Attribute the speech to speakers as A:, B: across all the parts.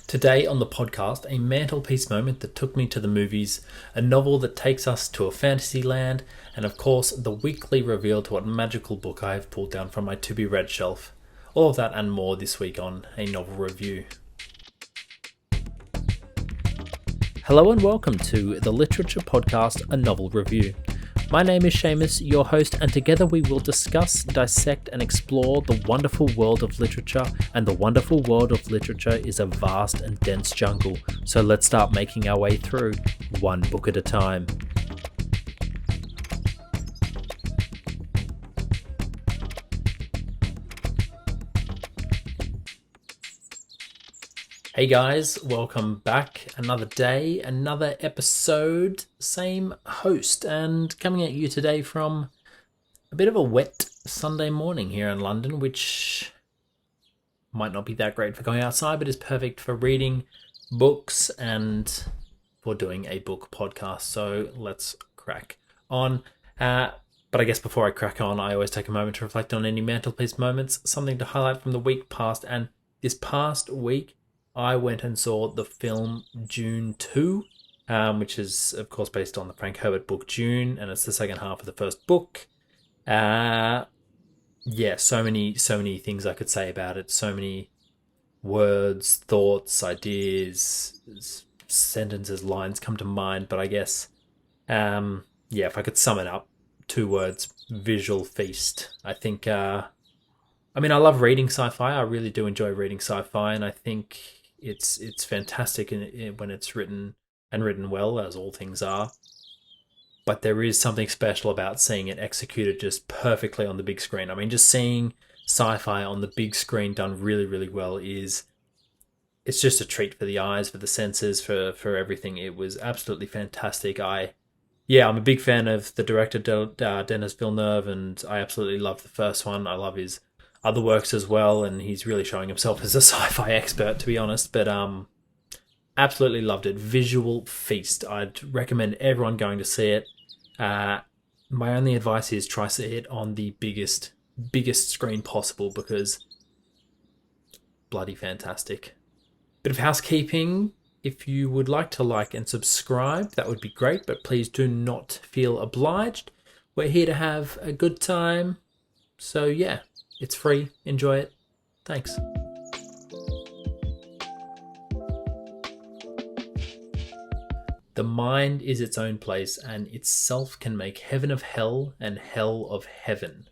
A: Today on the podcast, a mantelpiece moment that took me to the movies, a novel that takes us to a fantasy land, and of course, the weekly reveal to what magical book I have pulled down from my to-be-read shelf. All of that and more this week on A Novel Review. Hello and welcome to the Literature Podcast, A Novel Review. My name is Seamus, your host, and together we will discuss, dissect, and explore the wonderful world of literature. And the wonderful world of literature is a vast and dense jungle, so let's start making our way through, one book at a time. Hey guys, welcome back. Another day, another episode, same host, and coming at you today from a bit of a wet Sunday morning here in London, which might not be that great for going outside, but is perfect for reading books and for doing a book podcast. So let's crack on. But I guess before I crack on, I always take a moment to reflect on any mantelpiece moments, something to highlight from the week past. And this past week, I went and saw the film Dune 2, which is, of course, based on the Frank Herbert book Dune, and it's the second half of the first book. So many things I could say about it. So many words, thoughts, ideas, sentences, lines come to mind. But I guess, if I could sum it up, 2 words: visual feast. I think, I love reading sci-fi. I really do enjoy reading sci-fi, and I think it's fantastic when it's written well, as all things are. But there is something special about seeing it executed just perfectly on the big screen. I mean, just seeing sci-fi on the big screen done really, really well it's just a treat for the eyes, for the senses, for everything. It was absolutely fantastic. I'm a big fan of the director Denis Villeneuve, and I absolutely love the first one. I love his other works as well, and he's really showing himself as a sci-fi expert, to be honest. But absolutely loved it. Visual feast. I'd recommend everyone going to see it. My only advice is try see it on the biggest screen possible, because bloody fantastic. Bit of housekeeping. If you would like to like and subscribe, that would be great, but please do not feel obliged. We're here to have a good time. So yeah, it's free. Enjoy it. Thanks. The mind is its own place, and itself can make heaven of hell and hell of heaven.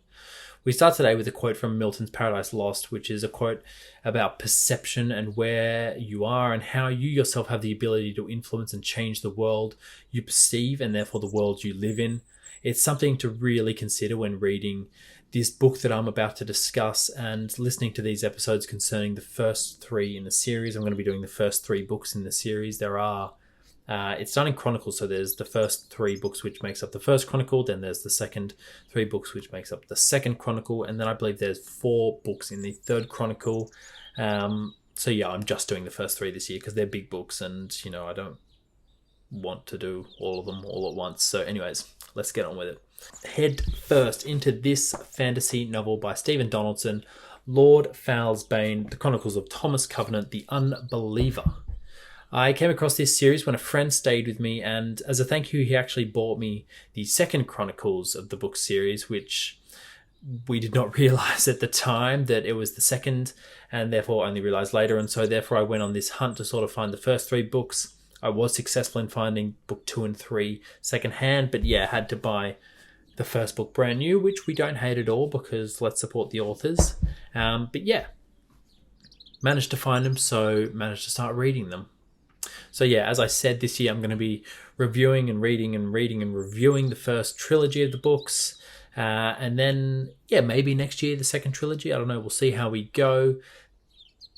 A: We start today with a quote from Milton's Paradise Lost, which is a quote about perception and where you are and how you yourself have the ability to influence and change the world you perceive, and therefore the world you live in. It's something to really consider when reading this book that I'm about to discuss and listening to these episodes concerning the first 3 in the series. I'm going to be doing the first 3 books in the series. It's done in Chronicles, so there's the first 3 books which makes up the first Chronicle, then there's the second 3 books which makes up the second Chronicle, and then I believe there's 4 books in the third Chronicle. I'm just doing the first 3 this year because they're big books, and I don't want to do all of them all at once. So anyways, let's get on with it. Head first into this fantasy novel by Stephan Donaldson, Lord Fowl's Bane, The Chronicles of Thomas Covenant, the Unbeliever. I came across this series when a friend stayed with me, and as a thank you, he actually bought me the second Chronicles of the book series, which we did not realize at the time that it was the second, and therefore only realized later. And so therefore I went on this hunt to sort of find the first 3 books. I was successful in finding book 2 and 3 secondhand, but had to buy the first book brand new, which we don't hate at all, because let's support the authors. Managed to find them, so managed to start reading them. So as I said, this year I'm going to be reviewing and reading and reviewing the first trilogy of the books. And then, maybe next year, the second trilogy. I don't know. We'll see how we go.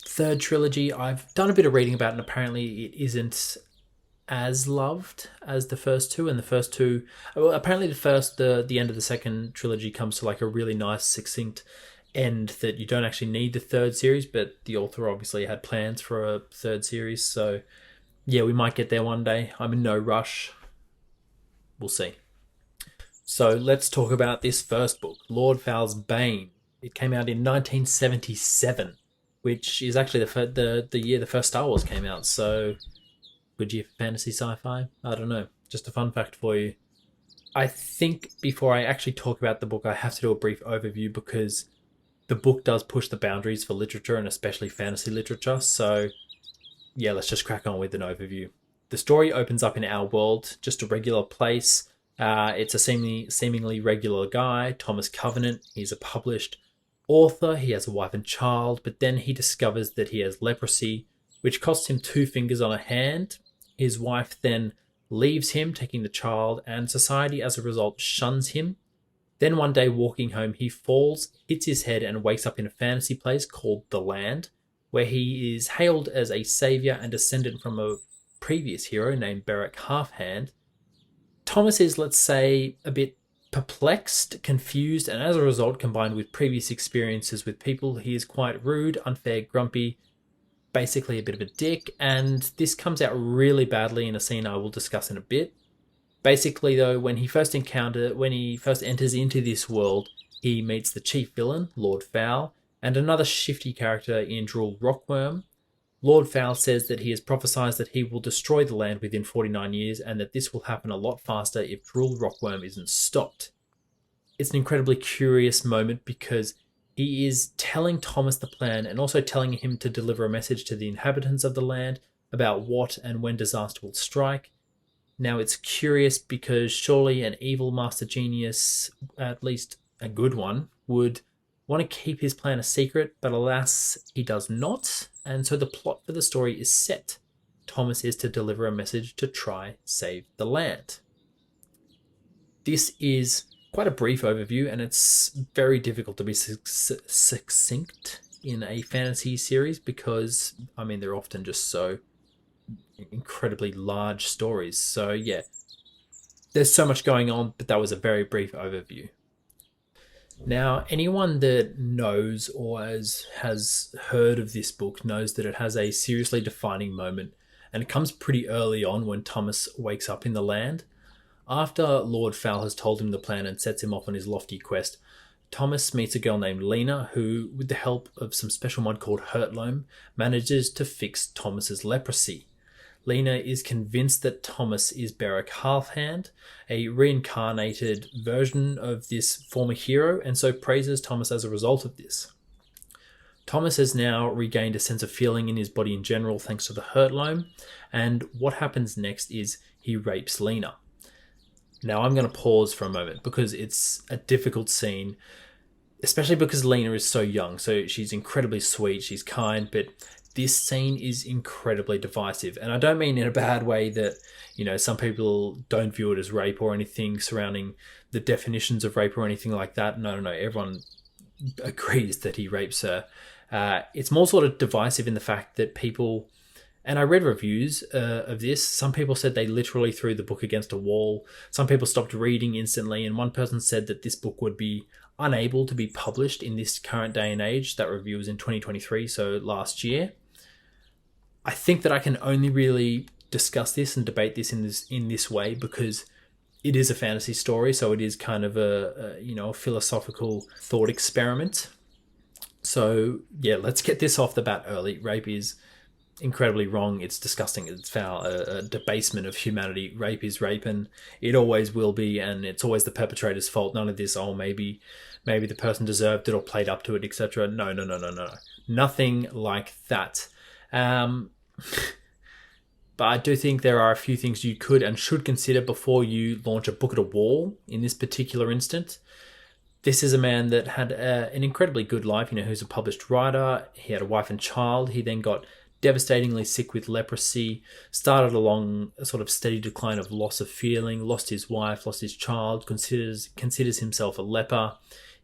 A: Third trilogy, I've done a bit of reading about, and apparently it isn't as loved as the first 2. And the first 2, apparently the end of the second trilogy comes to like a really nice, succinct end that you don't actually need the third series, but the author obviously had plans for a third series. So we might get there one day. I'm in no rush. We'll see. So let's talk about this first book, Lord Fowl's Bane. It came out in 1977, which is actually the year the first Star Wars came out. So, good year for fantasy sci-fi? I don't know. Just a fun fact for you. I think before I actually talk about the book, I have to do a brief overview because the book does push the boundaries for literature and especially fantasy literature. So, yeah, let's just crack on with an overview. The story opens up in our world, just a regular place. It's a seemingly regular guy, Thomas Covenant. He's a published author. He has a wife and child, but then he discovers that he has leprosy, which costs him 2 fingers on a hand. His wife then leaves him, taking the child, and society as a result shuns him. Then one day walking home, he falls, hits his head, and wakes up in a fantasy place called The Land, where he is hailed as a savior and descendant from a previous hero named Beric Halfhand. Thomas is, let's say, a bit perplexed, confused, and as a result, combined with previous experiences with people, he is quite rude, unfair, grumpy, basically a bit of a dick, and this comes out really badly in a scene I will discuss in a bit. Basically, though, when he first enters into this world, he meets the chief villain, Lord Fowl, and another shifty character in Drool Rockworm. Lord Fowl says that he has prophesied that he will destroy the land within 49 years and that this will happen a lot faster if Drool Rockworm isn't stopped. It's an incredibly curious moment because he is telling Thomas the plan and also telling him to deliver a message to the inhabitants of the land about what and when disaster will strike. Now, it's curious because surely an evil master genius, at least a good one, would want to keep his plan a secret, but alas, he does not. And so the plot for the story is set. Thomas is to deliver a message to try save the land. This is quite a brief overview, and it's very difficult to be succinct in a fantasy series because, they're often just so incredibly large stories. So yeah, there's so much going on, but that was a very brief overview. Now, anyone that knows or has heard of this book knows that it has a seriously defining moment, and it comes pretty early on when Thomas wakes up in the land. After Lord Fowl has told him the plan and sets him off on his lofty quest, Thomas meets a girl named Lena who, with the help of some special mod called Hurtloam, manages to fix Thomas's leprosy. Lena is convinced that Thomas is Beric Halfhand, a reincarnated version of this former hero, and so praises Thomas as a result of this. Thomas has now regained a sense of feeling in his body in general thanks to the Hurtloam, and what happens next is he rapes Lena. Now I'm going to pause for a moment because it's a difficult scene, especially because Lena is so young, so she's incredibly sweet, she's kind, but this scene is incredibly divisive. And I don't mean in a bad way that, some people don't view it as rape or anything surrounding the definitions of rape or anything like that. No. Everyone agrees that he rapes her. It's more sort of divisive in the fact that people, and I read reviews of this, some people said they literally threw the book against a wall. Some people stopped reading instantly. And one person said that this book would be unable to be published in this current day and age. That review was in 2023, so last year. I think that I can only really discuss this and debate this in this way because it is a fantasy story, so it is kind of a philosophical thought experiment. So yeah, let's get this off the bat early. Rape is incredibly wrong. It's disgusting. It's foul. A debasement of humanity. Rape is rape, and it always will be, and it's always the perpetrator's fault. None of this, maybe the person deserved it or played up to it, etc. No. Nothing like that. But I do think there are a few things you could and should consider before you launch a book at a wall in this particular instance. This is a man that had an incredibly good life, who's a published writer. He had a wife and child. He then got devastatingly sick with leprosy, started along a sort of steady decline of loss of feeling, lost his wife, lost his child, considers himself a leper.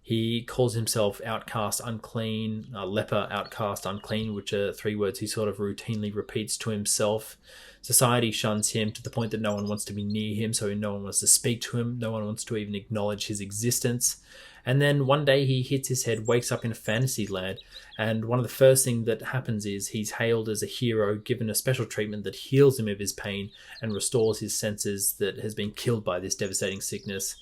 A: He calls himself outcast, unclean, leper, outcast, unclean, which are 3 words he sort of routinely repeats to himself. Society shuns him to the point that no one wants to be near him, so no one wants to speak to him, no one wants to even acknowledge his existence. And then one day he hits his head, wakes up in a fantasy land, and one of the first things that happens is he's hailed as a hero, given a special treatment that heals him of his pain and restores his senses that has been killed by this devastating sickness.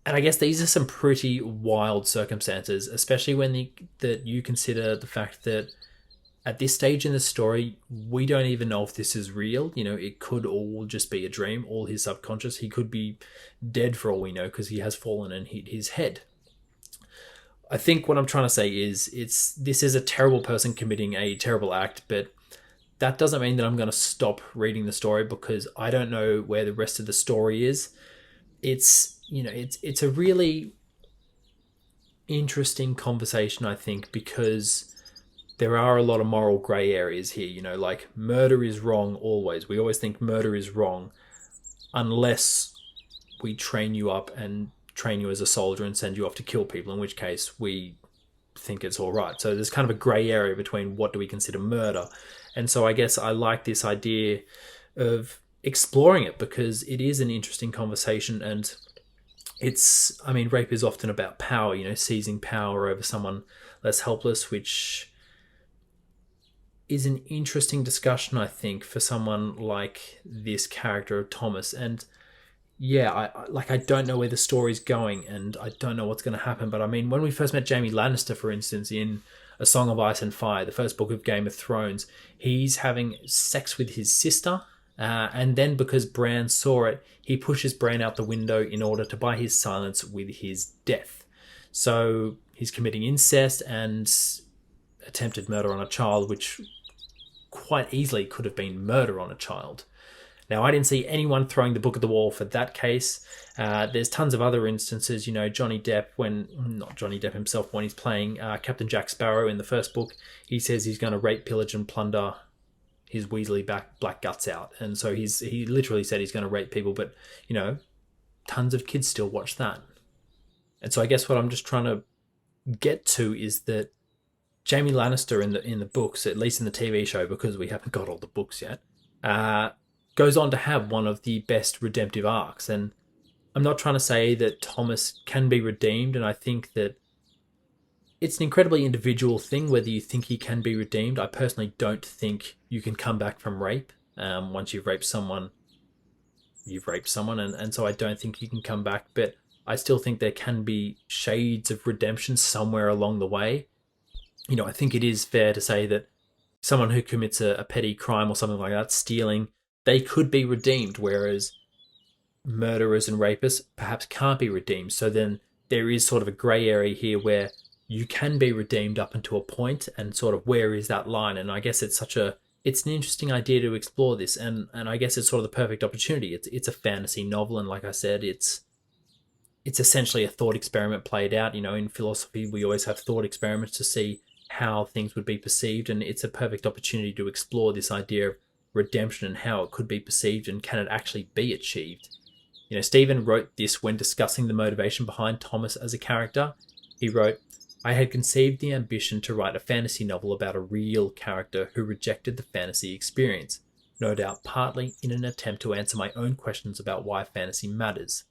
A: And I guess these are some pretty wild circumstances, especially when that you consider the fact that at this stage in the story, we don't even know if this is real. It could all just be a dream, all his subconscious. He could be dead for all we know because he has fallen and hit his head. I think what I'm trying to say is this is a terrible person committing a terrible act, but that doesn't mean that I'm going to stop reading the story because I don't know where the rest of the story is. It's a really interesting conversation, I think, because there are a lot of moral grey areas here. Like murder is wrong always. We always think murder is wrong unless we train you up and train you as a soldier and send you off to kill people, in which case we think it's all right. So there's kind of a grey area between what do we consider murder. And so I guess I like this idea of exploring it because it is an interesting conversation. And rape is often about power, seizing power over someone less helpless, which is an interesting discussion, I think, for someone like this character of Thomas. And yeah, I don't know where the story's going and I don't know what's going to happen. But when we first met Jaime Lannister, for instance, in A Song of Ice and Fire, the first book of Game of Thrones, he's having sex with his sister. And then because Bran saw it, he pushes Bran out the window in order to buy his silence with his death. So he's committing incest and attempted murder on a child, which quite easily could have been murder on a child. Now, I didn't see anyone throwing the book at the wall for that case. There's tons of other instances, Johnny Depp, not Johnny Depp himself, when he's playing Captain Jack Sparrow in the first book, he says he's going to rape, pillage and plunder his Weasley black guts out. And so he literally said he's going to rape people, but, tons of kids still watch that. And so I guess what I'm just trying to get to is that Jaime Lannister in the books, at least in the TV show, because we haven't got all the books yet, goes on to have one of the best redemptive arcs. And I'm not trying to say that Thomas can be redeemed, and I think that it's an incredibly individual thing whether you think he can be redeemed. I personally don't think you can come back from rape. Once you've raped someone, you've raped someone, and so I don't think you can come back. But I still think there can be shades of redemption somewhere along the way. I think it is fair to say that someone who commits a petty crime or something like that, stealing, they could be redeemed, whereas murderers and rapists perhaps can't be redeemed. So then there is sort of a grey area here where you can be redeemed up until a point, and sort of where is that line? And I guess it's an interesting idea to explore this, and I guess it's sort of the perfect opportunity. It's a fantasy novel, and like I said, it's essentially a thought experiment played out. In philosophy, we always have thought experiments to see how things would be perceived, and it's a perfect opportunity to explore this idea of redemption and how it could be perceived and can it actually be achieved. Stephen wrote this when discussing the motivation behind Thomas as a character. He wrote, "I had conceived the ambition to write a fantasy novel about a real character who rejected the fantasy experience, no doubt partly in an attempt to answer my own questions about why fantasy matters.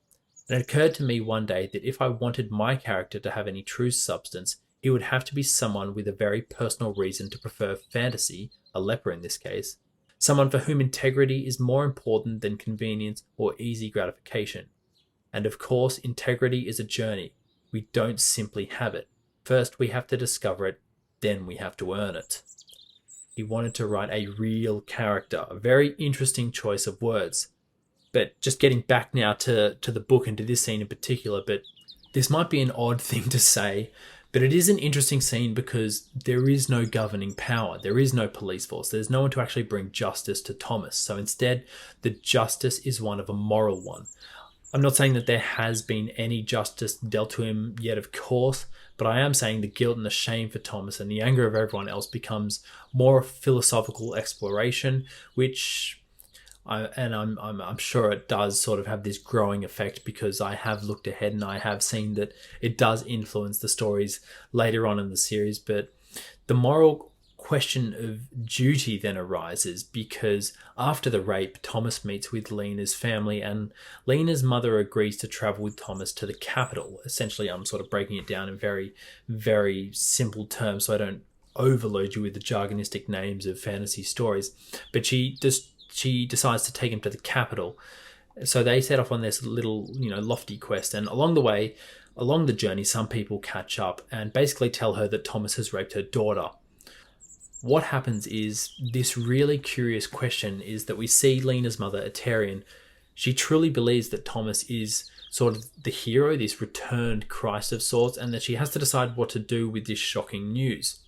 A: And it occurred to me one day that if I wanted my character to have any true substance, he would have to be someone with a very personal reason to prefer fantasy, a leper in this case, someone for whom integrity is more important than convenience or easy gratification. And of course, integrity is a journey. We don't simply have it. First, we have to discover it, then we have to earn it." He wanted to write a real character, a very interesting choice of words. But just getting back now to the book and to this scene in particular, but this might be an odd thing to say, but it is an interesting scene because there is no governing power. There is no police force. There's no one to actually bring justice to Thomas. So instead, the justice is one of a moral one. I'm not saying that there has been any justice dealt to him yet, of course, but I am saying the guilt and the shame for Thomas and the anger of everyone else becomes more philosophical exploration, which I'm sure it does sort of have this growing effect because I have looked ahead and I have seen that it does influence the stories later on in the series. But the moral question of duty then arises because after the rape, Thomas meets with Lena's family and Lena's mother agrees to travel with Thomas to the capital. Essentially, I'm sort of breaking it down in very, very simple terms so I don't overload you with the jargonistic names of fantasy stories. But she decides to take him to the capital So they set off on this little, lofty quest. And along the way, along the journey, some people catch up and basically tell her that Thomas has raped her daughter. What happens is this really curious question is that we see Lena's mother, Aterian. She truly believes that Thomas is sort of the hero, this returned Christ of sorts, and that she has to decide what to do with this shocking news.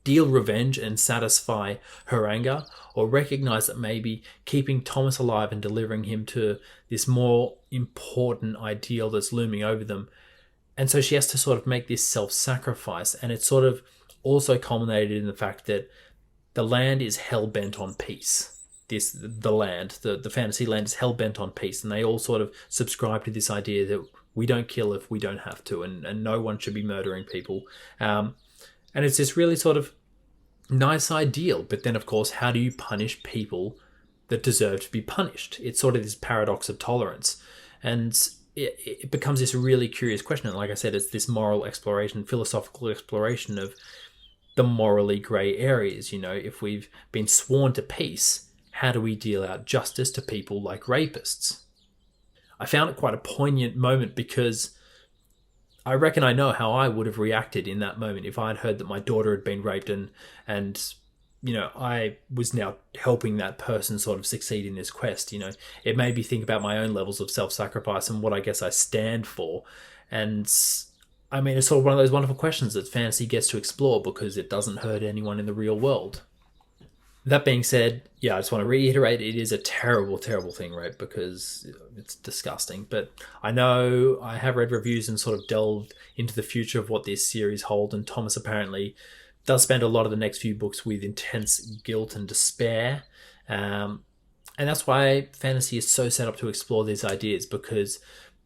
A: Deal revenge and satisfy her anger, or recognize that maybe keeping Thomas alive and delivering him to this more important ideal that's looming over them. And so she has to sort of make this self-sacrifice, and it's sort of also culminated in the fact that the land is hell-bent on peace. The fantasy land is hell-bent on peace, and they all sort of subscribe to this idea that we don't kill if we don't have to, and no one should be murdering people. And it's this really sort of nice ideal, but then of course, how do you punish people that deserve to be punished? It's sort of this paradox of tolerance, and it becomes this really curious question. And like I said, it's this moral exploration, philosophical exploration of the morally grey areas. If we've been sworn to peace, how do we deal out justice to people like rapists? I found it quite a poignant moment because I reckon I know how I would have reacted in that moment if I'd heard that my daughter had been raped and I was now helping that person sort of succeed in this quest. It made me think about my own levels of self-sacrifice and what I guess I stand for. And I mean, it's sort of one of those wonderful questions that fantasy gets to explore because it doesn't hurt anyone in the real world. That being said, I just want to reiterate, it is a terrible, terrible thing, right? Because it's disgusting. But I know I have read reviews and sort of delved into the future of what this series holds, and Thomas apparently does spend a lot of the next few books with intense guilt and despair. And that's why fantasy is so set up to explore these ideas, because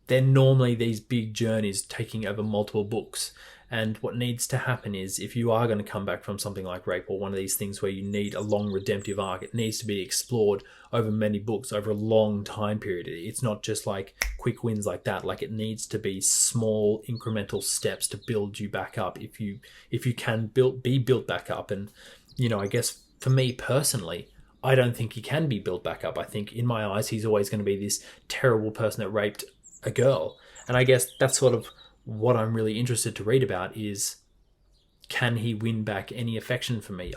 A: they're normally these big journeys taking over multiple books. And what needs to happen is, if you are going to come back from something like rape or one of these things where you need a long redemptive arc, it needs to be explored over many books, over a long time period. It's not just like quick wins like that. Like, it needs to be small incremental steps to build you back up if you can be built back up. And, I guess for me personally, I don't think he can be built back up. I think in my eyes, he's always going to be this terrible person that raped a girl. And I guess that's sort of what I'm really interested to read about is, can he win back any affection for me?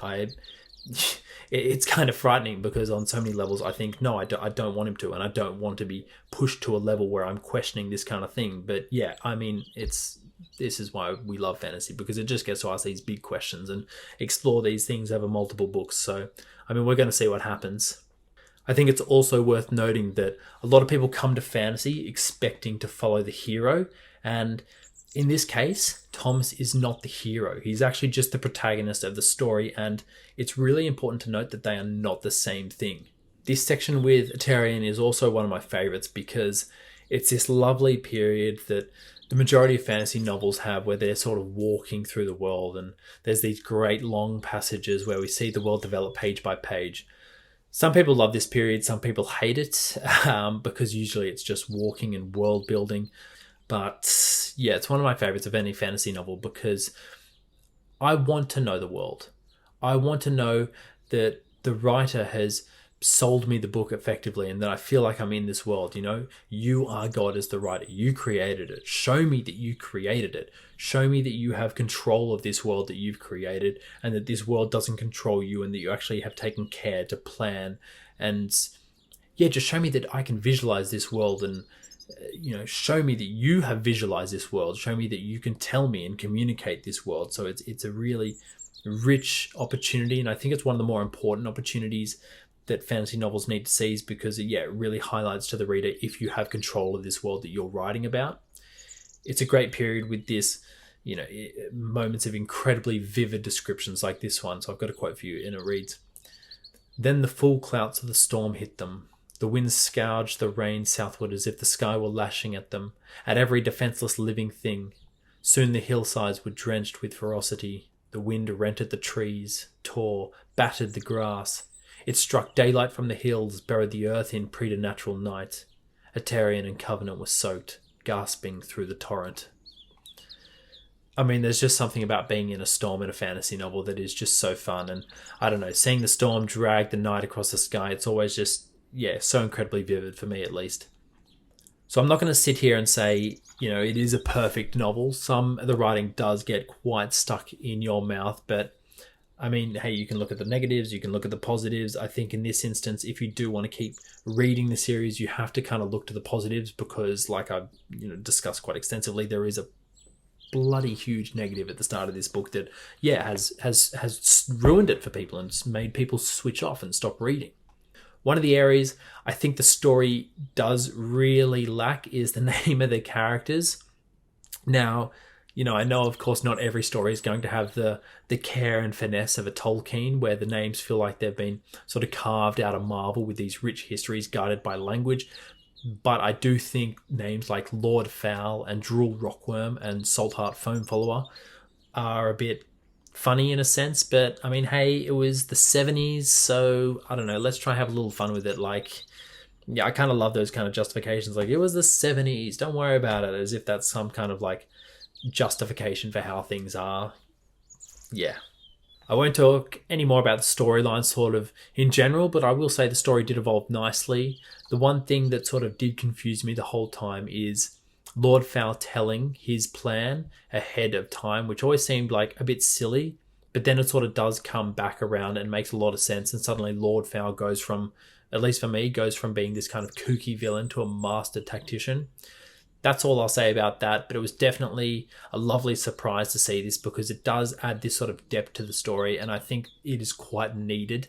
A: It's kind of frightening because on so many levels I think, no, I don't want him to, and I don't want to be pushed to a level where I'm questioning this kind of thing. But yeah, I mean, this is why we love fantasy, because it just gets to ask these big questions and explore these things over multiple books. So, I mean, we're going to see what happens. I think it's also worth noting that a lot of people come to fantasy expecting to follow the hero, and in this case, Thomas is not the hero. He's actually just the protagonist of the story, and it's really important to note that they are not the same thing. This section with Aterian is also one of my favourites because it's this lovely period that the majority of fantasy novels have, where they're sort of walking through the world, and there's these great long passages where we see the world develop page by page. Some people love this period, some people hate it, because usually it's just walking and world building. But yeah, it's one of my favorites of any fantasy novel because I want to know the world. I want to know that the writer has sold me the book effectively and that I feel like I'm in this world. You are God as the writer. You created it. Show me that you created it. Show me that you have control of this world that you've created, and that this world doesn't control you, and that you actually have taken care to plan. And yeah, just show me that I can visualize this world, and show me that you have visualized this world. Show me that you can tell me and communicate this world. So it's a really rich opportunity, and I think it's one of the more important opportunities that fantasy novels need to seize, because it really highlights to the reader if you have control of this world that you're writing about. It's a great period with this, moments of incredibly vivid descriptions like this one. So I've got a quote for you, and it reads, "Then the full clouds of the storm hit them. The winds scourged the rain southward as if the sky were lashing at them, at every defenseless living thing. Soon the hillsides were drenched with ferocity. The wind rent at the trees, tore, battered the grass. It struck daylight from the hills, buried the earth in preternatural night. Aterian and Covenant were soaked, gasping through the torrent." I mean, there's just something about being in a storm in a fantasy novel that is just so fun. And I don't know, seeing the storm drag the night across the sky, it's always just yeah, so incredibly vivid for me at least. So I'm not going to sit here and say, it is a perfect novel. Some of the writing does get quite stuck in your mouth, but I mean, hey, you can look at the negatives, you can look at the positives. I think in this instance, if you do want to keep reading the series, you have to kind of look to the positives because, like I've discussed quite extensively, there is a bloody huge negative at the start of this book that, yeah, has ruined it for people and made people switch off and stop reading. One of the areas I think the story does really lack is the name of the characters. Now, I know, of course, not every story is going to have the care and finesse of a Tolkien, where the names feel like they've been sort of carved out of marble with these rich histories guided by language. But I do think names like Lord Fowl and Drool Rockworm and Saltheart Foam Follower are a bit funny in a sense. But, I mean, hey, it was the 70s, so, I don't know, let's try and have a little fun with it. Like, yeah, I kind of love those kind of justifications. Like, it was the 70s, don't worry about it, as if that's some kind of, like, justification for how things are. Yeah. I won't talk any more about the storyline sort of in general, but I will say the story did evolve nicely. The one thing that sort of did confuse me the whole time is Lord Fowl telling his plan ahead of time, which always seemed like a bit silly, but then it sort of does come back around and makes a lot of sense, and suddenly Lord Fowl goes from, at least for me, goes from being this kind of kooky villain to a master tactician. That's all I'll say about that, but it was definitely a lovely surprise to see this because it does add this sort of depth to the story, and I think it is quite needed.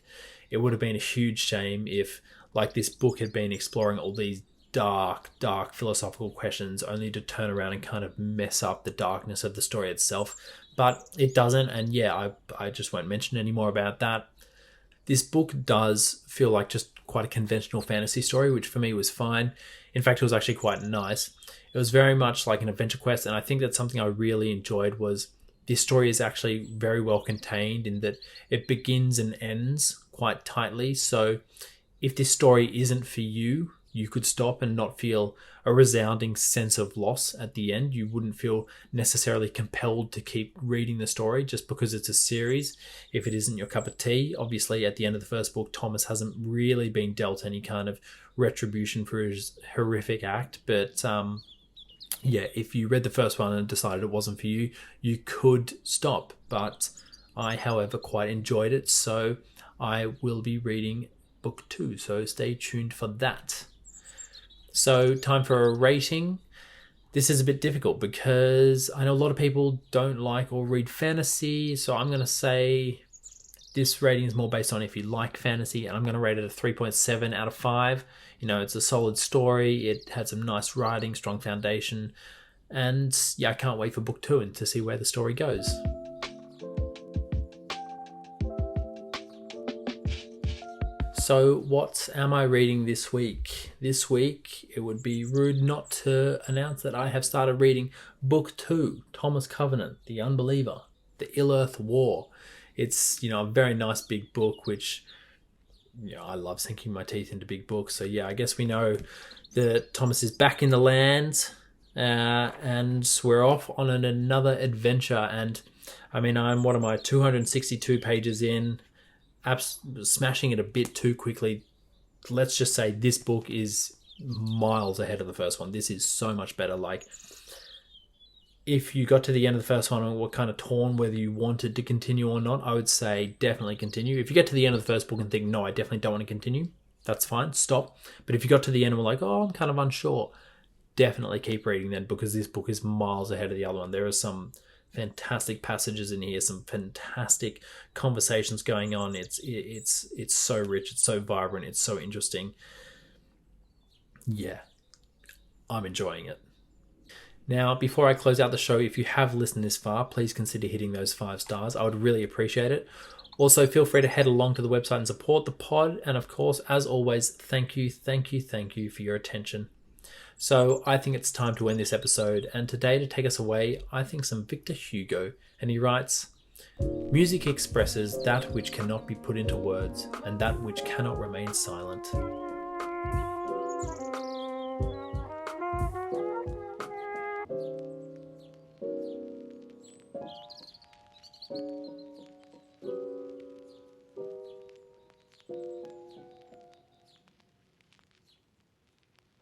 A: It would have been a huge shame if, like, this book had been exploring all these dark philosophical questions only to turn around and kind of mess up the darkness of the story itself. But it doesn't, and yeah, I just won't mention any more about that. This book does feel like just quite a conventional fantasy story, which for me was fine. In fact, it was actually quite nice. It was very much like an adventure quest, and I think that's something I really enjoyed was this story is actually very well contained in that it begins and ends quite tightly. So if this story isn't for you, you could stop and not feel a resounding sense of loss at the end. You wouldn't feel necessarily compelled to keep reading the story just because it's a series. If it isn't your cup of tea, obviously at the end of the first book, Thomas hasn't really been dealt any kind of retribution for his horrific act. But yeah, if you read the first one and decided it wasn't for you, you could stop. But I, however, quite enjoyed it, so I will be reading book 2, so stay tuned for that. So time for a rating. This is a bit difficult because I know a lot of people don't like or read fantasy, so I'm going to say this rating is more based on if you like fantasy, and I'm going to rate it a 3.7 out of 5. It's a solid story. It had some nice writing, strong foundation, and yeah, I can't wait for book 2 and to see where the story goes. So what am I reading this week? This week, it would be rude not to announce that I have started reading book 2, Thomas Covenant, The Unbeliever, The Illearth War. It's, a very nice big book, which, I love sinking my teeth into big books. So yeah, I guess we know that Thomas is back in the land, and we're off on another adventure. And I mean, I'm 262 pages in, smashing it a bit too quickly. Let's just say this book is miles ahead of the first one. This is so much better. Like, if you got to the end of the first one and were kind of torn whether you wanted to continue or not, I would say definitely continue. If you get to the end of the first book and think, no, I definitely don't want to continue, that's fine, stop. But if you got to the end and were like, oh, I'm kind of unsure, definitely keep reading then, because this book is miles ahead of the other one. There are some fantastic passages in here, some fantastic conversations going on. It's so rich, it's so vibrant, it's so interesting. Yeah, I'm enjoying it. Now, before I close out the show, if you have listened this far, please consider hitting those 5 stars. I would really appreciate it. Also, feel free to head along to the website and support the pod. And of course, as always, thank you for your attention. So I think it's time to end this episode, and today to take us away, I think some Victor Hugo, and he writes, "Music expresses that which cannot be put into words, and that which cannot remain silent."